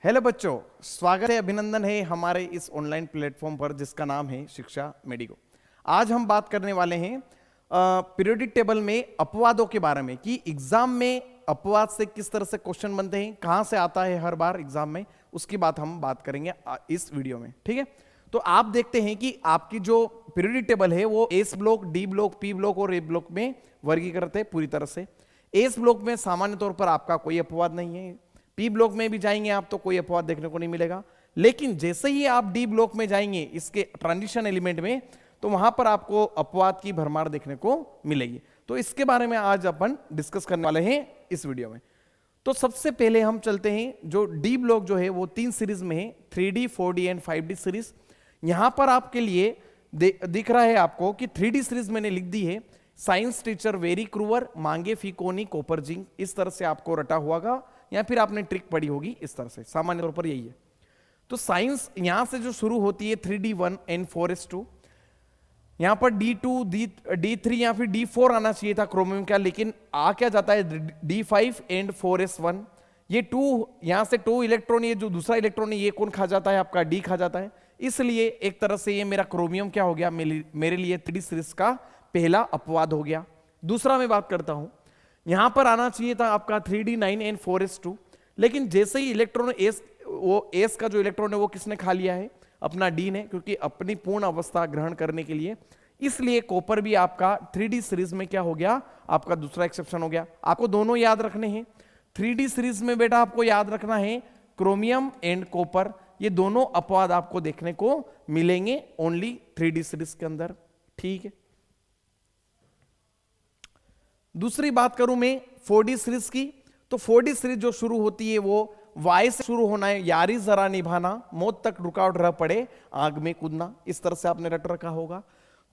Hello बच्चों, स्वागत है, अभिनंदन है हमारे इस ऑनलाइन प्लेटफॉर्म पर जिसका नाम है शिक्षा मेडिको। आज हम बात करने वाले हैं पीरियोडिक टेबल में अपवादों के बारे में कि एग्जाम में अपवाद से किस तरह से क्वेश्चन बनते हैं, कहां से आता है हर बार एग्जाम में, उसकी हम बात करेंगे इस वीडियो में। ठीक है, तो आप देखते हैं कि आपकी जो पीरियोडिक टेबल है वो S block, D block, P block और ए ब्लॉक में वर्गीकृत है पूरी तरह से। एस ब्लॉक में सामान्य तौर पर आपका कोई अपवाद नहीं है, पी ब्लॉक में भी जाएंगे आप तो कोई अपवाद देखने को नहीं मिलेगा, लेकिन जैसे ही आप डी ब्लॉक में जाएंगे इसके ट्रांजिशन एलिमेंट में तो वहां पर आपको अपवाद की भरमार देखने को मिलेगी। तो इसके बारे में आज अपन डिस्कस करने वाले हैं इस वीडियो में। तो सबसे पहले हम चलते हैं, जो डी ब्लॉक जो है वो 3 सीरीज में है, 3D, 4D and 5D series. यहां पर आपके लिए दिख रहा है आपको कि 3D सीरीज मैंने लिख दी है, साइंस टीचर वेरी क्रूअर, मांगे फी कोनी कोपर जिंक, इस तरह से आपको रटा हुआ या फिर आपने ट्रिक पढ़ी होगी इस तरह से, सामान्य तौर पर यही है। तो साइंस यहां से जो शुरू होती है 3D1 एंड 4S2, यहां पर D2, D3 या फिर D4 आना चाहिए था क्रोमियम का, लेकिन आ क्या जाता है D5 एंड 4S1। ये 2 यहां से 2 इलेक्ट्रॉन, ये जो दूसरा इलेक्ट्रॉन है ये कौन खा जाता है, आपका D खा जाता है, इसलिए एक तरह से ये मेरा क्रोमियम क्या हो गया, मेरे लिए 3D सीरीज का पहला अपवाद हो गया। दूसरा मैं बात करता हूं, यहां पर आना चाहिए था आपका 3D9 एंड 4S2, लेकिन जैसे ही इलेक्ट्रॉन एस का जो इलेक्ट्रॉन है वो किसने खा लिया है, अपना डी ने, क्योंकि अपनी पूर्ण अवस्था ग्रहण करने के लिए, इसलिए कॉपर भी आपका 3D सीरीज में क्या हो गया, आपका दूसरा एक्सेप्शन हो गया। आपको दोनों याद रखने हैं, 3D सीरीज में बेटा आपको याद रखना है क्रोमियम एंड कॉपर, ये दोनों अपवाद आपको देखने को मिलेंगे ओनली 3D सीरीज के अंदर। ठीक है, दूसरी बात करूं मैं 4D सीरीज की, तो 4D सीरीज जो शुरू होती है वो वाई से शुरू होना है, यारी जरा निभाना, मौत तक रुकावट रह पड़े, आग में कूदना, इस तरह से आपने रट रखा होगा।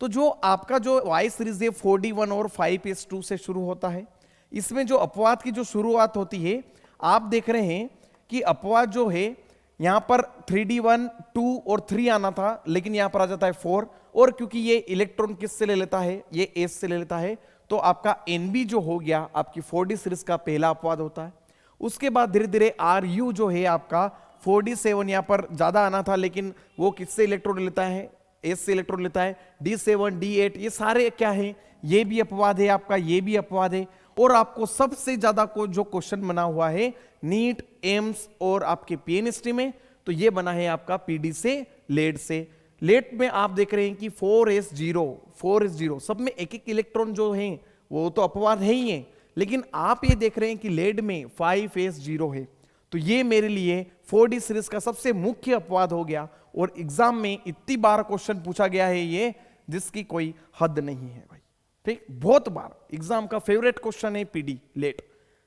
तो जो आपका जो वाई सीरीज है 4D1 और 5S2 से शुरू होता है, इसमें जो अपवाद की जो शुरुआत होती है, आप देख रहे हैं कि अपवाद जो है यहां पर 3D1, 2 और 3 आना था, लेकिन यहां पर आ जाता है 4, और क्योंकि ये इलेक्ट्रॉन किससे ले लेता है, ये एस से ले लेता है, तो आपका NB जो हो गया आपकी 4D सीरीज का पहला अपवाद होता है। उसके बाद धीरे धीरे RU जो है आपका 4D7, यहां पर ज्यादा आना था, लेकिन वो किससे इलेक्ट्रॉन लेता है, एस से इलेक्ट्रॉन लेता है, D7, D8, ये सारे क्या है, ये भी अपवाद है आपका, ये भी अपवाद है। और आपको सबसे ज्यादा को जो क्वेश्चन बना हुआ है नीट, एम्स और आपके PNST में, तो ये बना है आपका PD से, लेड से। लेट में आप देख रहे हैं कि 4S0 सब में एक एक इलेक्ट्रॉन जो है वो तो अपवाद है ही है, लेकिन आप ये देख रहे हैं कि लेड में 5S0 है, तो ये मेरे लिए 4D सीरीज का सबसे मुख्य अपवाद हो गया, और एग्जाम में इतनी बार क्वेश्चन पूछा गया है ये, जिसकी कोई हद नहीं है भाई। ठीक, बहुत बार एग्जाम का फेवरेट क्वेश्चन है PD लेट।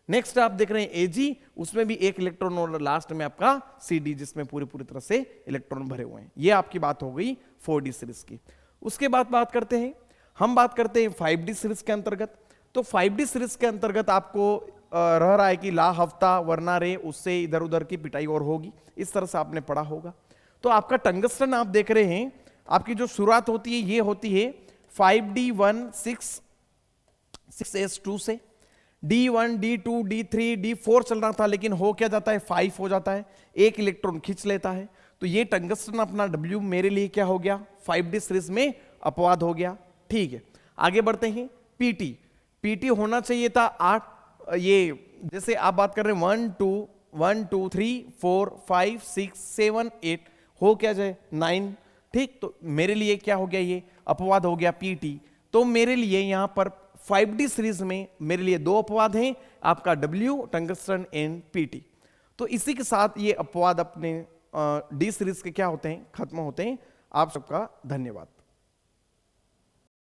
नेक्स्ट आप देख रहे हैं AG, उसमें भी एक इलेक्ट्रॉन और लास्ट में आपका CD, जिसमें पूरी तरह से इलेक्ट्रॉन भरे हुए हैं। ये आपकी बात हो गई 4D सीरीज की। उसके बाद बात करते हैं, हम बात करते हैं 5D सीरीज के अंतर्गत। तो 5D सीरीज के अंतर्गत आपको रह रहा है कि ला हफ्ता वरना रे, उससे इधर उधर की पिटाई और होगी, इस तरह से आपने पढ़ा होगा। तो आपका टंगस्टन आप देख रहे हैं, आपकी जो शुरुआत होती है ये होती है 5D1, 6S2 से, D1, D2, D3, D4 चल रहा था, लेकिन हो क्या जाता है, 5 हो जाता है, एक इलेक्ट्रॉन खींच लेता है, तो ये टंगस्टन अपना W मेरे लिए क्या हो गया, 5D सीरीज में अपवाद हो गया। ठीक है, आगे बढ़ते हैं। PT होना चाहिए था 8, ये जैसे आप बात कर रहे हैं 1 2 3 4 5 6 7 8, हो क्या जाए 9। ठीक, तो मेरे लिए क्या हो गया, ये अपवाद हो गया PT। तो मेरे लिए यहां पर 5D सीरीज में मेरे लिए 2 अपवाद हैं, आपका W, टंगस्टन एंड PT। तो इसी के साथ ये अपवाद अपने D सीरीज के क्या होते हैं, खत्म होते हैं। आप सबका धन्यवाद।